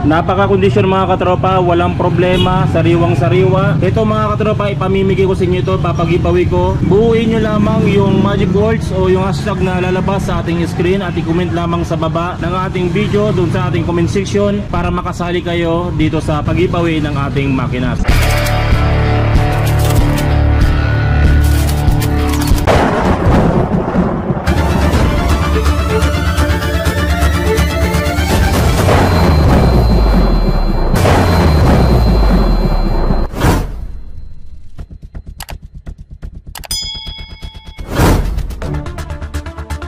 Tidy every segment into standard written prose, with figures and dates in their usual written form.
Napaka-kondisyon mga katropa, walang problema, sariwang sariwa. Ito mga katropa, ipamimigay ko sa inyo ito, papagipawi ko. Buuin nyo lamang yung magic words o yung hashtag na lalabas sa ating screen at i-comment lamang sa baba ng ating video dun sa ating comment section para makasali kayo dito sa pagipawi ng ating makina.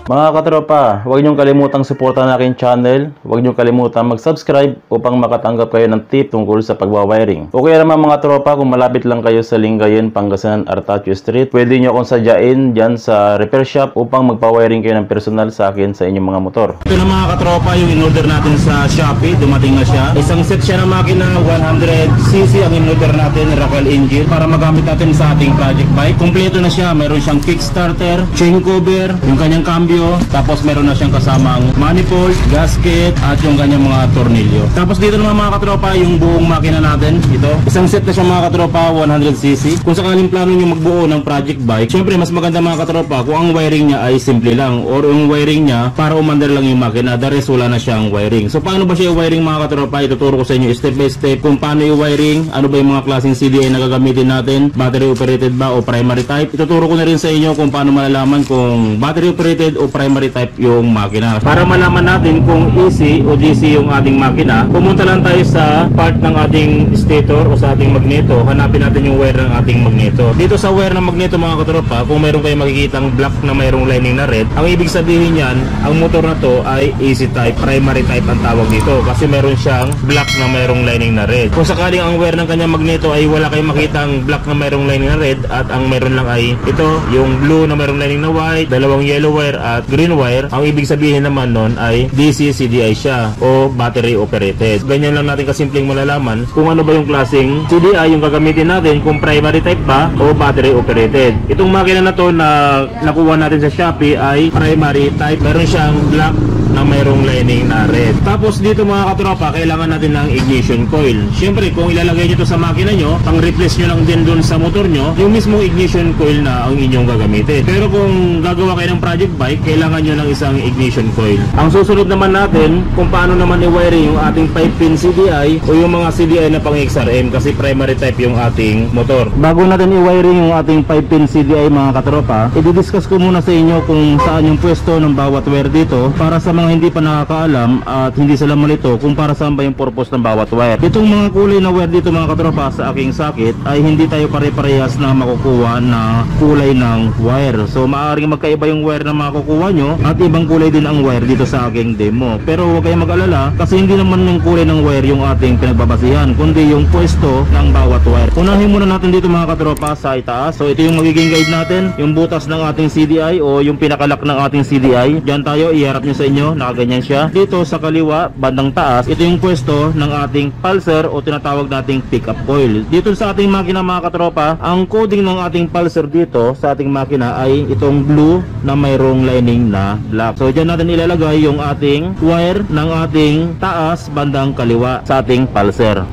Mga katropa, huwag niyong kalimutang suportahan aking channel. Huwag niyong kalimutang mag-subscribe upang makatanggap kayo ng tip tungkol sa pagwawiring. O kaya naman mga tropa, kung malapit lang kayo sa Lingayen, Pangasinan, Artacho Street, pwede niyo akong sadyain dyan sa repair shop upang magpa-wiring kayo ng personal sa akin sa inyong mga motor. Ito na mga katropa, yung in-order natin sa Shopee, dumating na siya. Isang set siya ng makina, 100cc ang in-order natin, Rockwell engine, para magamit natin sa ating project bike. Kompleto na siya, mayroon siyang kickstarter, chain cover, yung kanyang cambio, tapos meron na siyang kasamang manifold, gasket, at yung kanyang mga tornilyo. Tapos dito naman mga katropa, yung buong makina natin, ito. Isang set na siya mga katropa, 100cc. Kung sakaling plano nyo magbuo ng project bike, syempre mas maganda mga katropa kung ang wiring niya ay simple lang, or yung wiring niya para umandar lang yung makina, the rest wala na siyang wiring. So paano ba siya yung wiring mga katropa? Ituturo ko sa inyo step by step kung paano yung wiring, ano ba yung mga klaseng CDI na gagamitin natin, battery operated ba o primary type. Ituturo ko na rin sa inyo kung paano malalaman kung battery operated o primary type yung makina. Para malaman natin kung AC o DC yung ating makina, pumunta lang tayo sa part ng ating stator o sa ating magneto. Hanapin natin yung wire ng ating magneto. Dito sa wire ng magneto mga katropa, kung meron kayong makikitang black na mayroong lining na red, ang ibig sabihin yan, ang motor na to ay AC type, primary type ang tawag dito, kasi meron siyang black na mayroong lining na red. Kung sakaling ang wire ng kanyang magneto ay wala kayong makitang black na mayroong lining na red at ang meron lang ay ito, yung blue na mayroong lining na white, dalawang yellow wire at green wire, ang ibig sabihin naman nun ay DC CDI siya o battery operated. Ganyan lang natin kasimpleng malalaman kung ano ba yung klaseng CDI yung gagamitin natin, kung primary type ba o battery operated. Itong makina na to na nakuha natin sa Shopee ay primary type, meron siyang black na mayroong lining na red. Tapos dito mga katropa, kailangan natin ng ignition coil. Siyempre kung ilalagay nyo to sa makina nyo, pang replace nyo lang din dun sa motor nyo, yung mismo ignition coil na ang inyong gagamitin. Pero kung gagawa kayo ng project bike, kailangan nyo ng isang ignition coil. Ang susunod naman natin, kung paano naman i-wiring yung ating 5-pin CDI o yung mga CDI na pang XRM, kasi primary type yung ating motor. Bago natin i-wiring yung ating 5-pin CDI mga katropa, i-discuss ko muna sa inyo kung saan yung pwesto ng bawat wire dito para sa mga hindi pa nakakaalam at hindi sila malito kung para saan ba yung purpose ng bawat wire. Itong mga kulay na wire dito mga katropa sa aking sakit ay hindi tayo pare-parehas na makukuha na kulay ng wire. So maaaring magkaiba yung wire na makukuha nyo at ibang kulay din ang wire dito sa aking demo. Pero huwag kayong mag-alala kasi hindi naman yung kulay ng wire yung ating pinagbabasihan, kundi yung pwesto ng bawat wire. Unahin muna natin dito mga katropa sa itaas. So ito yung magiging guide natin, yung butas ng ating CDI o yung pinakalak ng ating CDI. Diyan tayo, iharap nyo sa inyo, nakaganyan siya. Dito sa kaliwa, bandang taas, ito yung pwesto ng ating pulser o tinatawag nating pickup coil. Dito sa ating makina mga katropa, ang coding ng ating pulser dito sa ating makina ay itong blue na mayroong lining na black. So dyan natin ilalagay yung ating wire ng ating taas bandang kaliwa sa ating pulser.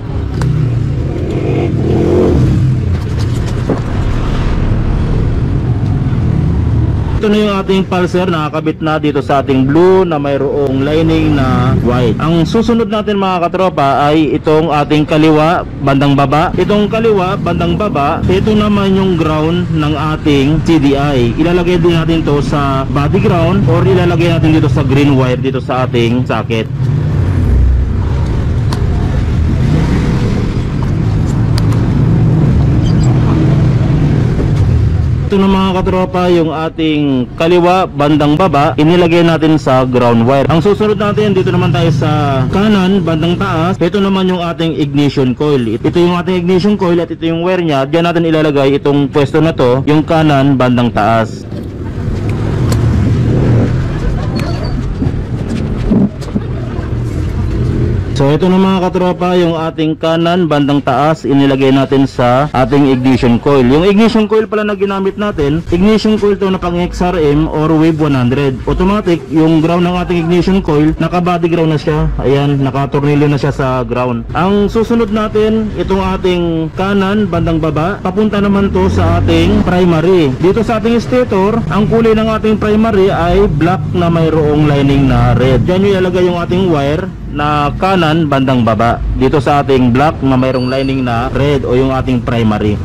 Ito na yung ating pulser, nakakabit na dito sa ating blue na mayroong lining na white. Ang susunod natin mga katropa ay itong ating kaliwa bandang baba. Itong kaliwa bandang baba, ito naman yung ground ng ating CDI. Ilalagay din natin to sa body ground or ilalagay natin dito sa green wire dito sa ating socket. Ito na mga katropa yung ating kaliwa bandang baba, inilagay natin sa ground wire. Ang susunod natin, dito naman tayo sa kanan bandang taas. Ito naman yung ating ignition coil. Ito yung ating ignition coil at ito yung wire nya. Diyan natin ilalagay itong pwesto na to, yung kanan bandang taas. So So ito na mga katropa, yung ating kanan bandang taas inilagay natin sa ating ignition coil. Yung ignition coil pala na ginamit natin, ignition coil to na pang XRM or Wave 100. Automatic, yung ground ng ating ignition coil, naka-body ground na siya. Ayan, naka-tornilyo na siya sa ground. Ang susunod natin, itong ating kanan bandang baba, papunta naman to sa ating primary. Dito sa ating stator, ang kulay ng ating primary ay black na mayroong lining na red. Diyan yung ilalagay yung ating wire na kanan bandang baba dito sa ating black na mayroong lining na red o yung ating primary.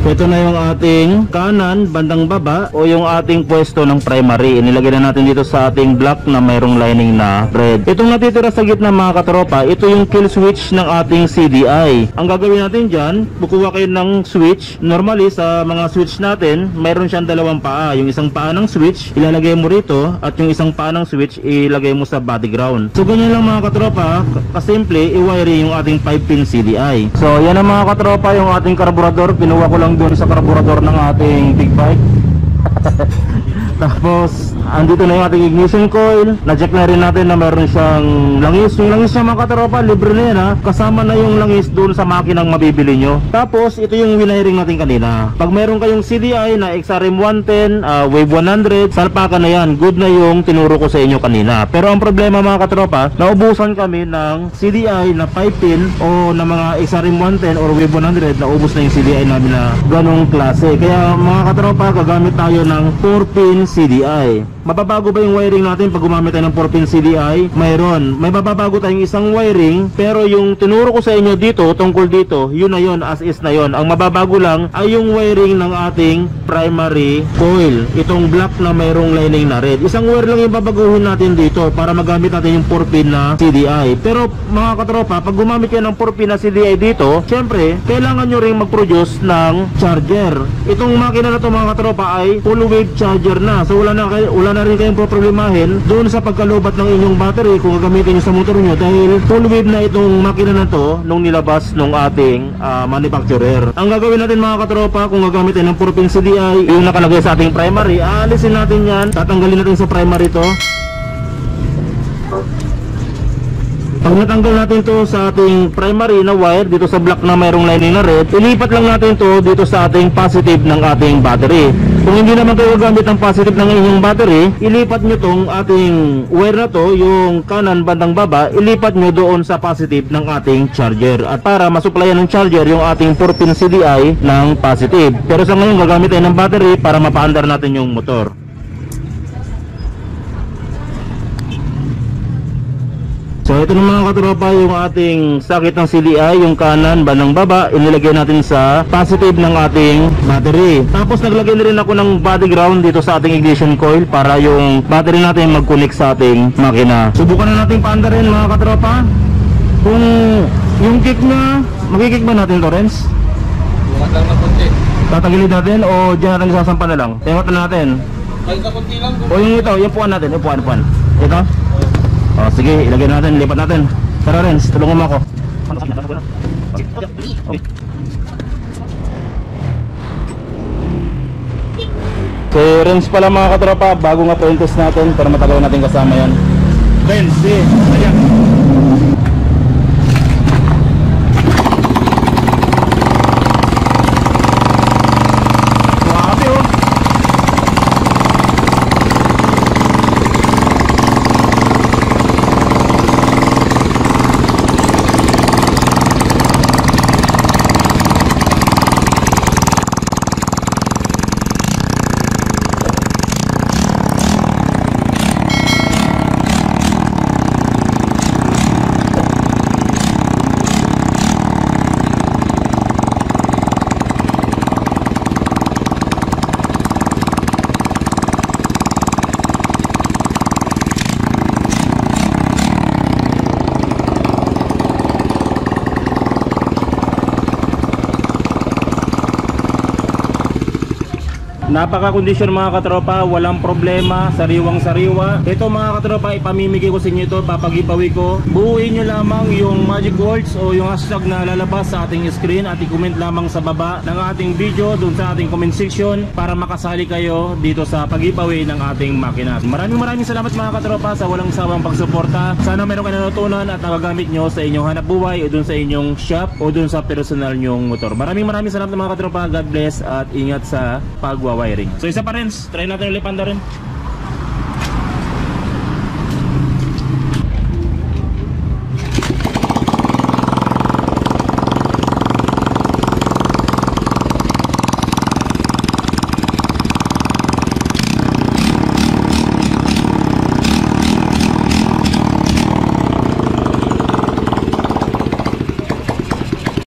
Ito na yung ating kanan bandang baba o yung ating pwesto ng primary. Inilagay na natin dito sa ating black na mayroong lining na red. Itong natitira sa gitna mga katropa, ito yung kill switch ng ating CDI. Ang gagawin natin dyan, bukuha kayo ng switch. Normally sa mga switch natin, mayroon siyang dalawang paa. Yung isang paa ng switch, ilalagay mo rito, at yung isang paa ng switch, ilagay mo sa body ground. So ganyan lang mga katropa, kasimple, i-wire yung ating 5-pin CDI. So yan ang mga katropa, yung ating karburador. Kinuha ko lang doon sa karburador ng ating big bike. Tapos andito na yung ating ignition coil. Na-check na rin natin na meron siyang langis. Yung langis niya mga katropa, libre na yan ha. Kasama na yung langis doon sa makinang mabibili nyo. Tapos ito yung wiring natin kanina. Pag meron kayong CDI na XRM 110, Wave 100, salpakan na yan. Good na yung tinuro ko sa inyo kanina. Pero ang problema mga katropa, naubusan kami ng CDI na 5-pin o na mga XRM 110 or Wave 100. Naubos na yung CDI namin na ganong klase. Kaya mga katropa, gagamit tayo ng 4-pin CDI. Mababago ba yung wiring natin pag gumamit tayo ng 4-pin CDI? Mayroon. May mababago tayong isang wiring, pero yung tinuro ko sa inyo dito, tungkol dito, yun na yun, as is na yun. Ang mababago lang ay yung wiring ng ating primary coil. Itong black na mayroong lining na red. Isang wire lang yung babaguhin natin dito para magamit natin yung 4-pin na CDI. Pero mga katropa, pag gumamit kayo ng 4-pin na CDI dito, syempre, kailangan nyo ring mag-produce ng charger. Itong makina na to mga katropa ay full wave charger na. So wala na rin kayong problemahin doon sa pagkalubat ng inyong battery kung gagamitin nyo sa motor nyo, dahil full wave na itong makina na to nung nilabas nung ating manufacturer. Ang gagawin natin mga katropa, kung gagamitin ng 4-pin CDI yung nakalagay sa ating primary, aalisin natin yan, tatanggalin natin sa primary to. Pag natanggal natin to sa ating primary na wire dito sa black na mayroong lining na red, ilipat lang natin to dito sa ating positive ng ating battery. Kung hindi naman kayo gagamit ng positive ng inyong battery, ilipat nyo tong ating wire na to, yung kanan bandang baba, ilipat nyo doon sa positive ng ating charger. At para masuplayan ng charger yung ating 4-pin CDI ng positive. Pero sa ngayon gagamit tayo ng battery para mapaandar natin yung motor. So ito na mga katropa yung ating sakit ng CDI, yung kanan bandang baba, inilagay natin sa positive ng ating battery. Tapos naglagay na rin ako ng body ground dito sa ating ignition coil para yung battery natin mag-connect sa ating makina. Subukan na natin paandarin mga katropa. Kung yung kick na, magkikick ba natin to, Renz? Bukat lang na kunti. Tatagilid natin o dyan natin sasampan na lang? Tengot na natin. Ay, na kunti lang. O yung ito, yung puan natin, yung puan. Ito? O sige, ilagay natin, lipat natin. Tara Renz, tulungan mo ako. Si Renz pala mga katropa, bago nga test natin, pero matagal natin kasama yan. Renz, sige, ayan. Napaka-kondisyon mga katropa, walang problema, sariwang-sariwa. Ito mga katropa, ipamimigay ko sa inyo ito, papagipawi ko. Buuin nyo lamang yung magic words o yung hashtag na lalabas sa ating screen at i-comment lamang sa baba ng ating video dun sa ating comment section para makasali kayo dito sa pagipawi ng ating makina. Maraming salamat mga katropa sa walang sawang pagsuporta. Sana meron kayo natutunan at nagagamit nyo sa inyong hanap buhay o dun sa inyong shop o dun sa personal nyong motor. Maraming salamat mga katropa. God bless at ingat sa pagwa-wiring. So isa pa rin, try natin ulit panda rin.